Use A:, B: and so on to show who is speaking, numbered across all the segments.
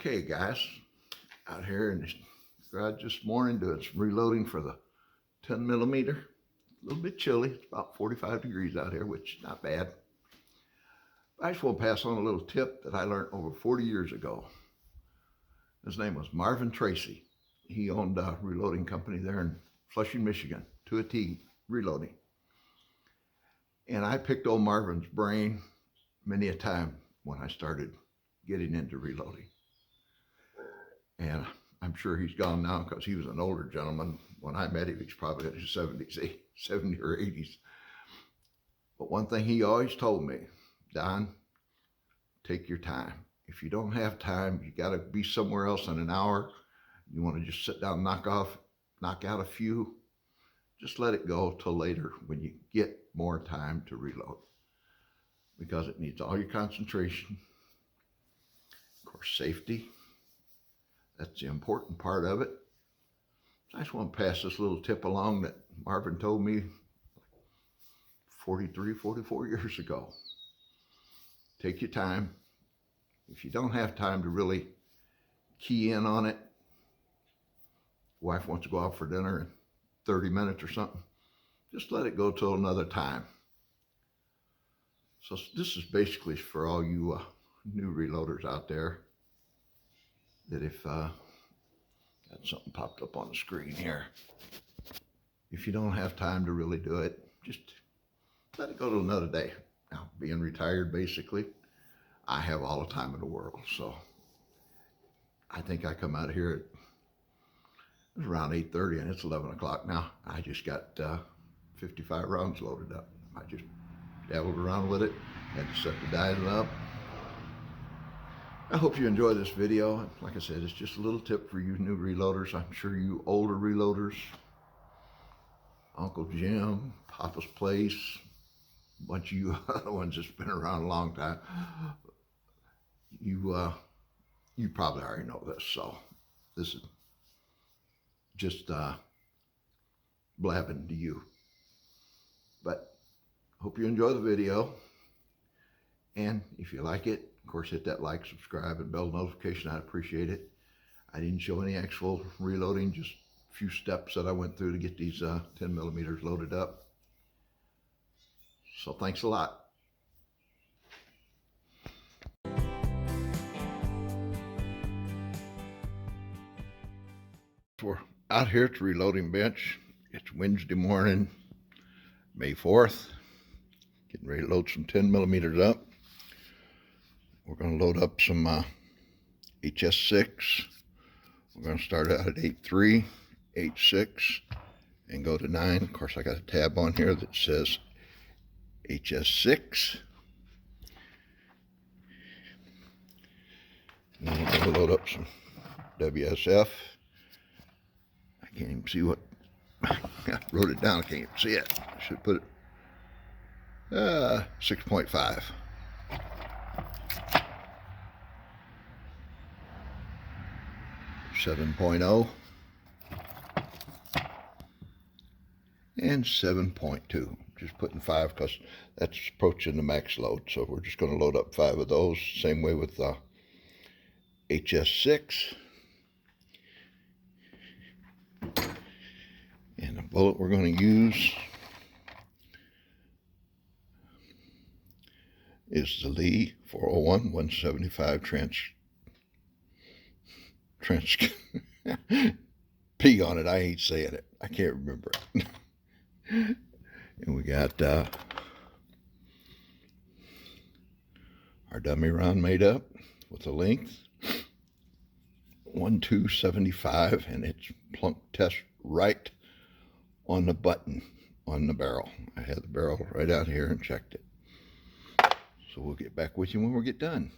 A: Okay, guys, out here in the garage this morning doing some reloading for the 10 millimeter. A little bit chilly. It's about 45 degrees out here, which is not bad. I just want to pass on a little tip that I learned over 40 years ago. His name was Marvin Tracy. He owned a reloading company there in Flushing, Michigan, T.A.B.Videos. And I picked old Marvin's brain many a time when I started getting into reloading. And I'm sure he's gone now because he was an older gentleman. When I met him, he's probably in his 70s, 70 or 80s. But one thing he always told me, Don, take your time. If you don't have time, you got to be somewhere else in an hour. You want to just sit down and knock out a few, just let it go till later when you get more time to reload, because it needs all your concentration. Of course, safety. That's the important part of it. So I just want to pass this little tip along that Marvin told me 43, 44 years ago. Take your time. If you don't have time to really key in on it, wife wants to go out for dinner in 30 minutes or something, just let it go till another time. So this is basically for all you new reloaders out there, that if got something popped up on the screen here, if you don't have time to really do it, just let it go to another day. Now, being retired, basically, I have all the time in the world. So I think I come out of here at around 8:30 and it's 11 o'clock now. I just got 55 rounds loaded up. I just dabbled around with it, had to set the diet up. I hope you enjoy this video. Like I said, it's just a little tip for you new reloaders. I'm sure you older reloaders, Uncle Jim, Papa's Place, a bunch of you other ones that's been around a long time, you probably already know this. So this is just blabbing to you. But hope you enjoy the video. And if you like it, of course, hit that like, subscribe, and bell notification. I'd appreciate it. I didn't show any actual reloading, just a few steps that I went through to get these 10 millimeters loaded up. So thanks a lot. We're out here at the reloading bench. It's Wednesday morning, May 4th. Getting ready to load some 10 millimeters up. We're going to load up some HS6. We're going to start out at 8.3, 8.6, and go to 9. Of course, I got a tab on here that says HS6. And then we're going to load up some WSF. I can't even see what, I wrote it down, I can't even see it. I should put it, 6.5. 7.0 and 7.2. Just putting 5 because that's approaching the max load. So we're just going to load up 5 of those. Same way with HS6. And the bullet we're going to use is the Lee 401 175 P on it. I ain't saying it. I can't remember it. And we got our dummy round made up with a length 1.275, and it's plunk test right on the button on the barrel. I had the barrel right out here and checked it. So we'll get back with you when we get done.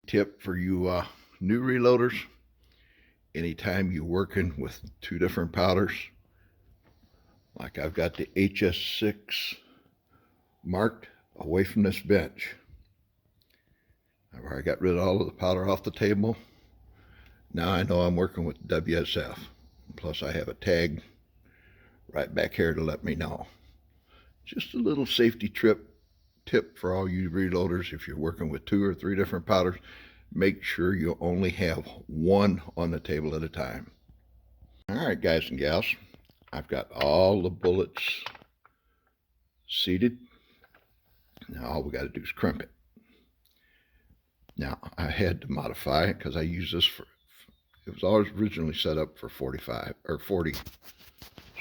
A: Tip for you new reloaders: anytime you're working with 2 different powders, like I've got the HS6 marked away from this bench. I've already got rid of all of the powder off the table. Now I know I'm working with WSF. Plus I have a tag right back here to let me know. Just a little safety tip for all you reloaders. If you're working with 2 or 3 different powders, make sure you only have one on the table at a time. All right, guys and gals, I've got all the bullets seated. Now all we got to do is crimp it. Now I had to modify it because I use this for, it was always originally set up for 45 or 40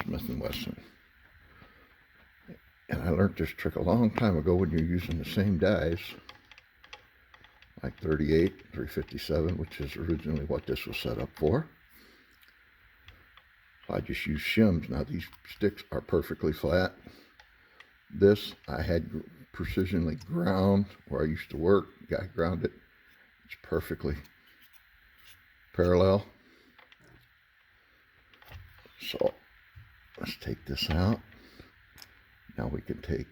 A: Smith & Wesson. And I learned this trick a long time ago when you're using the same dies, like 38, 357, which is originally what this was set up for. So I just use shims. Now these sticks are perfectly flat. This I had precisionally ground where I used to work. Guy ground it. It's perfectly parallel. So let's take this out. Now we can take,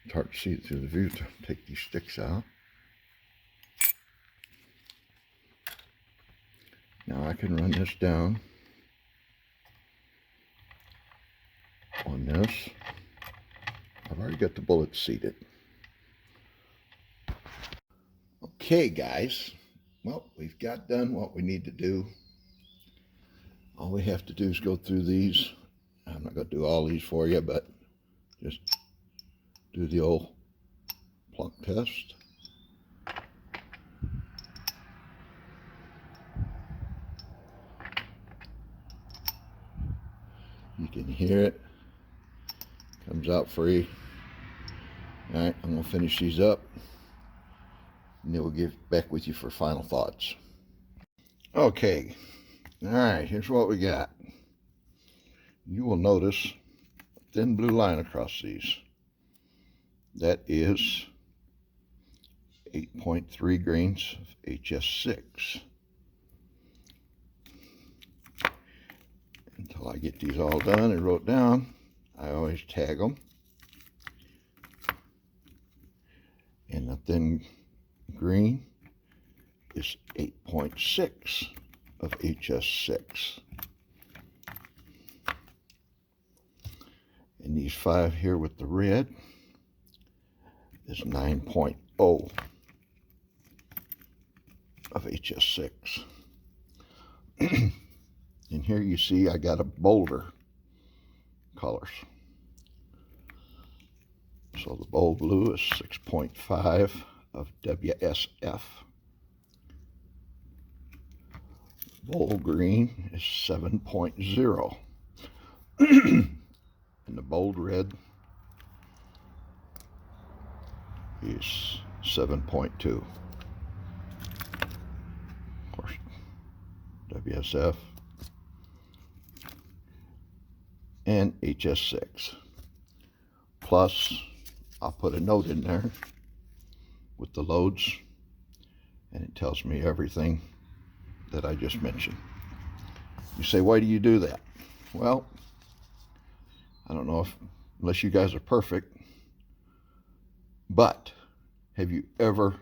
A: it's hard to see it through the view, to take these sticks out. Now I can run this down on this. I've already got the bullets seated. Okay, guys. Well, we've got done what we need to do. All we have to do is go through these. I'm not going to do all these for you, but just do the old plunk test. You can hear it. Comes out free. All right, I'm going to finish these up, and then we'll get back with you for final thoughts. Okay. All right, here's what we got. You will notice a thin blue line across these. That is 8.3 grains of HS6. Until I get these all done and wrote down, I always tag them. And the thin green is 8.6 of HS6. And these 5 here with the red is 9.0 of HS6. And here you see I got a bolder colors. So the bold blue is 6.5 of WSF. Bold green is 7.0. And the bold red is 7.2. Of course, WSF and HS6. Plus, I'll put a note in there with the loads, and it tells me everything that I just mentioned. You say, why do you do that? Well, I don't know if, unless you guys are perfect, but have you ever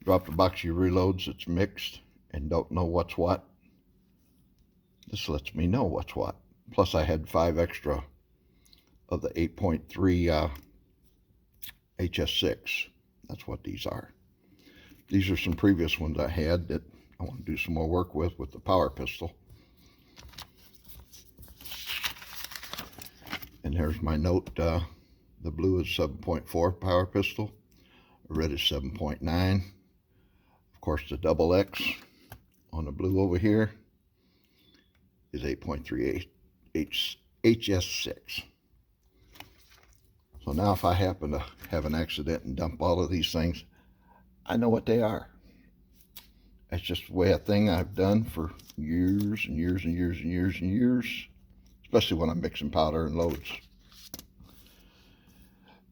A: dropped a box of your reloads that's mixed and don't know what's what? This lets me know what's what. Plus I had 5 extra of the 8.3 HS6. That's what these are. These are some previous ones I had that I want to do some more work with the power pistol. And there's my note. The blue is 7.4 power pistol. The red is 7.9. Of course, the double X on the blue over here is 8.3 HS6. So now if I happen to have an accident and dump all of these things, I know what they are. That's just the way a thing I've done for years and years and years and years and years, especially when I'm mixing powder and loads.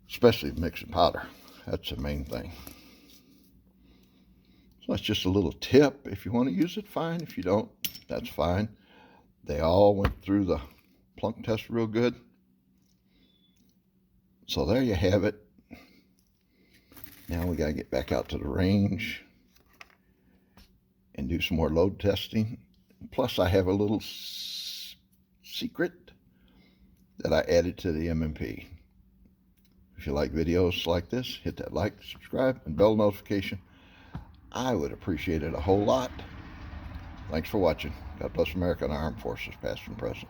A: Especially mixing powder. That's the main thing. So that's just a little tip. If you want to use it, fine. If you don't, that's fine. They all went through the plunk test real good. So there you have it. Now we got to get back out to the range and do some more load testing. Plus I have a little secret that I added to the M&P. If you like videos like this, hit that like, subscribe, and bell notification. I would appreciate it a whole lot. Thanks for watching. God bless America and our armed forces, past and present.